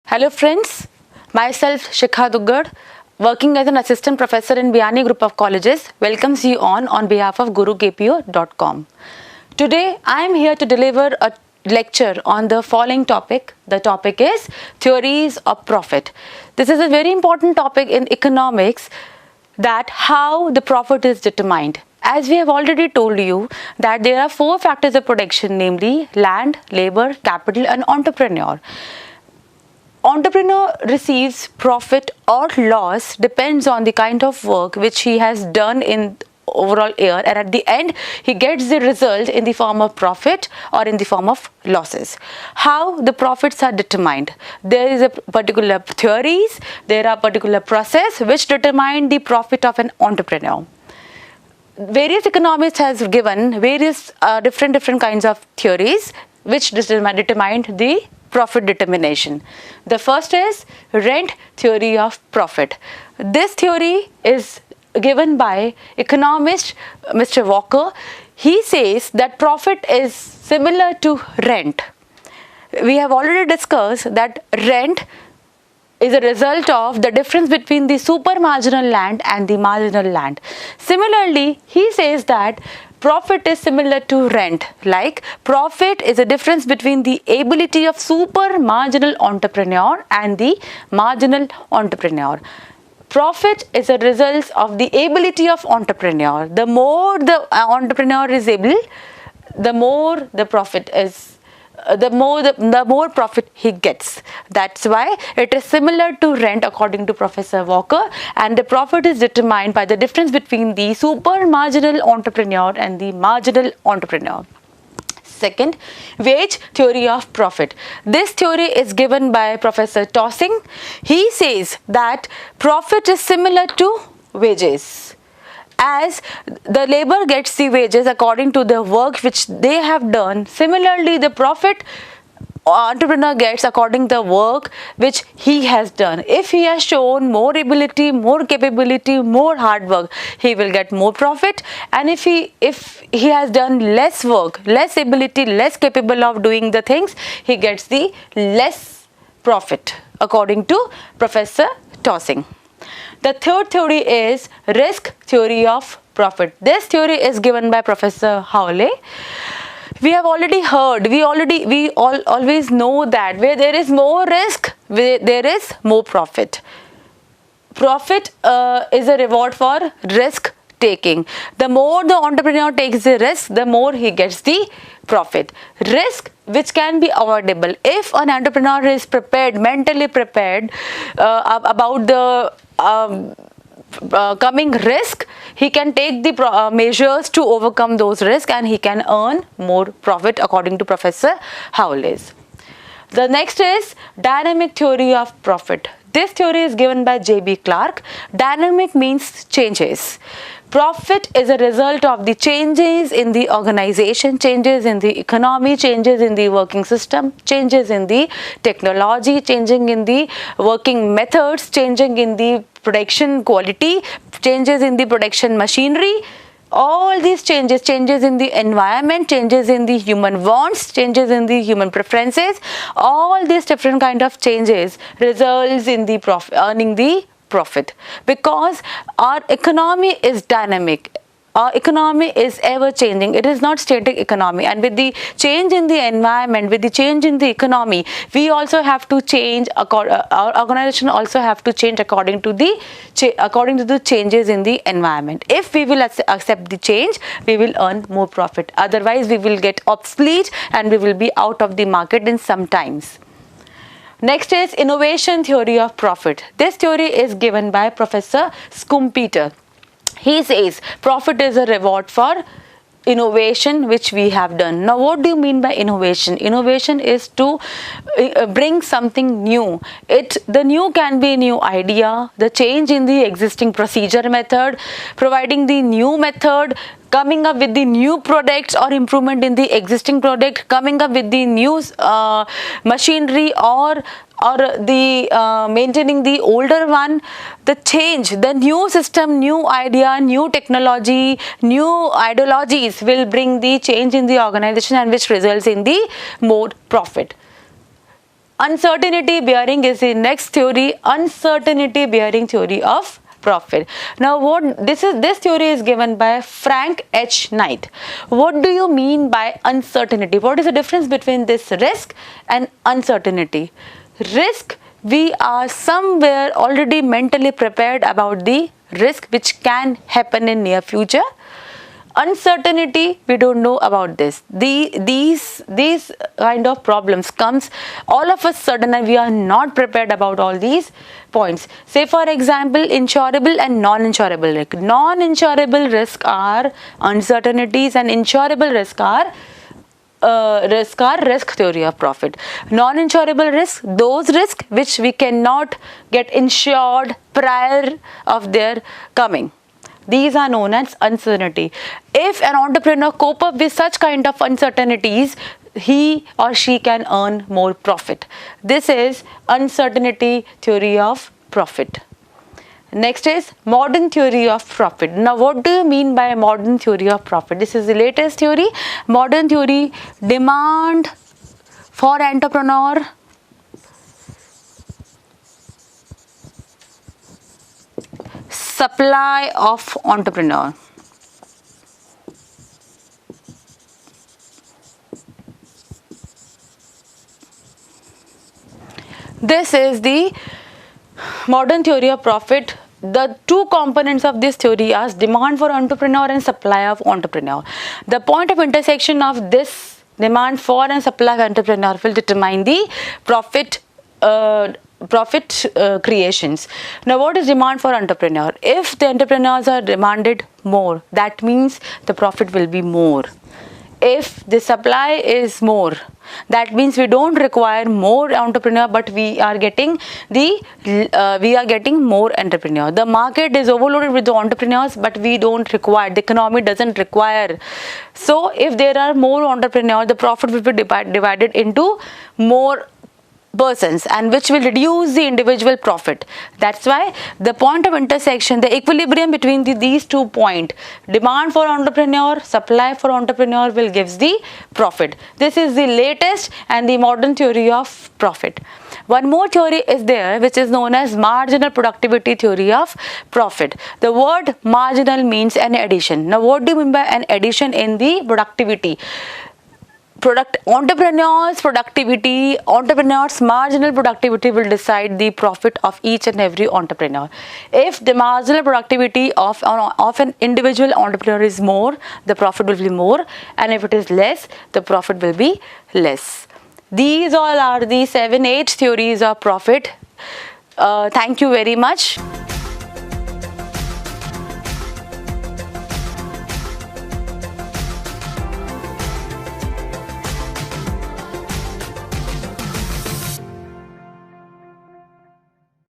Hello friends, myself Shikha Duggad, working as an assistant professor in Biyani Group of Colleges, welcomes you on behalf of GuruKPO.com. Today I am here to deliver a lecture on the following topic. The topic is theories of profit. This is a very important topic in economics, that how the profit is determined. As we have already told you that there are four factors of production, namely land, labor, capital and entrepreneur. Entrepreneur receives profit or loss depends on the kind of work which he has done in overall year, and at the end he gets the result in the form of profit or in the form of losses. How the profits are determined? There is a particular theories, there are particular process which determine the profit of an entrepreneur. Various economists has given various different kinds of theories which determine the profit determination. The first is rent theory of profit. This theory is given by economist Mr. Walker. He says that profit is similar to rent. We have already discussed that rent is a result of the difference between the super marginal land and the marginal land. Similarly, he says that profit is similar to rent. Like profit is a difference between the ability of super marginal entrepreneur and the marginal entrepreneur. Profit is a result of the ability of entrepreneur. The more the entrepreneur is able, the more the profit is. The more profit he gets. That's why it is similar to rent according to Professor Walker, and the profit is determined by the difference between the super marginal entrepreneur and the marginal entrepreneur. Second, wage theory of profit. This theory is given by Professor Tossing. He says that profit is similar to wages. As the labor gets the wages according to the work which they have done, similarly the profit entrepreneur gets according to the work which he has done. If he has shown more ability, more capability, more hard work, he will get more profit, and if he has done less work, less ability, less capable of doing the things, he gets the less profit according to Professor Tossing. The third theory is risk theory of profit. This theory is given by Professor Howley. We have already heard, we always know that where there is more risk, there is more profit. Profit is a reward for risk taking. The more the entrepreneur takes the risk, the more he gets the profit. Risk which can be avoidable. If an entrepreneur is prepared, mentally prepared about the coming risk, he can take the measures to overcome those risks and he can earn more profit according to Professor Howley's. The next is dynamic theory of profit. This theory is given by J.B. Clark. Dynamic means changes. Profit is a result of the changes in the organization, changes in the economy, changes in the working system, changes in the technology, changing in the working methods, changing in the production quality, changes in the production machinery. All these changes in the environment, changes in the human wants, changes in the human preferences, all these different kind of changes results in the earning the profit, because our economy is dynamic. Our economy is ever changing. It is not static economy, and with the change in the environment, with the change in the economy, we also have to change. Our organization also have to change according to the changes in the environment. If we will accept the change, we will earn more profit. Otherwise, we will get obsolete and we will be out of the market in some times. Next is innovation theory of profit. This theory is given by Professor Schumpeter. He says profit is a reward for innovation which we have done. Now, what do you mean by innovation? Innovation is to bring something new. The new can be new idea, the change in the existing procedure method, providing the new method, coming up with the new products or improvement in the existing product, coming up with the new machinery or the maintaining the older one. The change, the new system, new idea, new technology, new ideologies will bring the change in the organization and which results in the more profit. Uncertainty bearing is the next theory, uncertainty bearing theory of profit. Now what this theory is given by Frank H. Knight. What do you mean by uncertainty? What is the difference between this risk and uncertainty? Risk, we are somewhere already mentally prepared about the risk which can happen in near future. Uncertainty, we don't know about this. These kind of problems comes all of a sudden and we are not prepared about all these points. Say for example, insurable and non-insurable risk. Non-insurable risk are uncertainties and insurable risk are risk theory of profit. Non-insurable risk, those risks which we cannot get insured prior of their coming. These are known as uncertainty. If an entrepreneur cope up with such kind of uncertainties, he or she can earn more profit. This is uncertainty theory of profit. Next is modern theory of profit. Now what do you mean by modern theory of profit? This is the latest theory. Modern theory, demand for entrepreneur, supply of entrepreneur. This is the modern theory of profit. The two components of this theory are demand for entrepreneur and supply of entrepreneur. The point of intersection of this demand for and supply of entrepreneur will determine the profit creations. Now what is demand for entrepreneur? If the entrepreneurs are demanded more, that means the profit will be more. If the supply is more, that means we don't require more entrepreneur, but we are getting more entrepreneur. The market is overloaded with the entrepreneurs, but we don't require, the economy doesn't require. So if there are more entrepreneurs, the profit will be divided into more persons, and which will reduce the individual profit. That's why the point of intersection, the equilibrium between these 2 points, demand for entrepreneur, supply for entrepreneur, will gives the profit. This is the latest and the modern theory of profit. One more theory is there which is known as marginal productivity theory of profit. The word marginal means an addition. Now what do you mean by an addition in the productivity? Entrepreneurs marginal productivity will decide the profit of each and every entrepreneur. If the marginal productivity of an individual entrepreneur is more, the profit will be more, and if it is less, the profit will be less. These all are the 7-8 theories of profit. Thank you very much.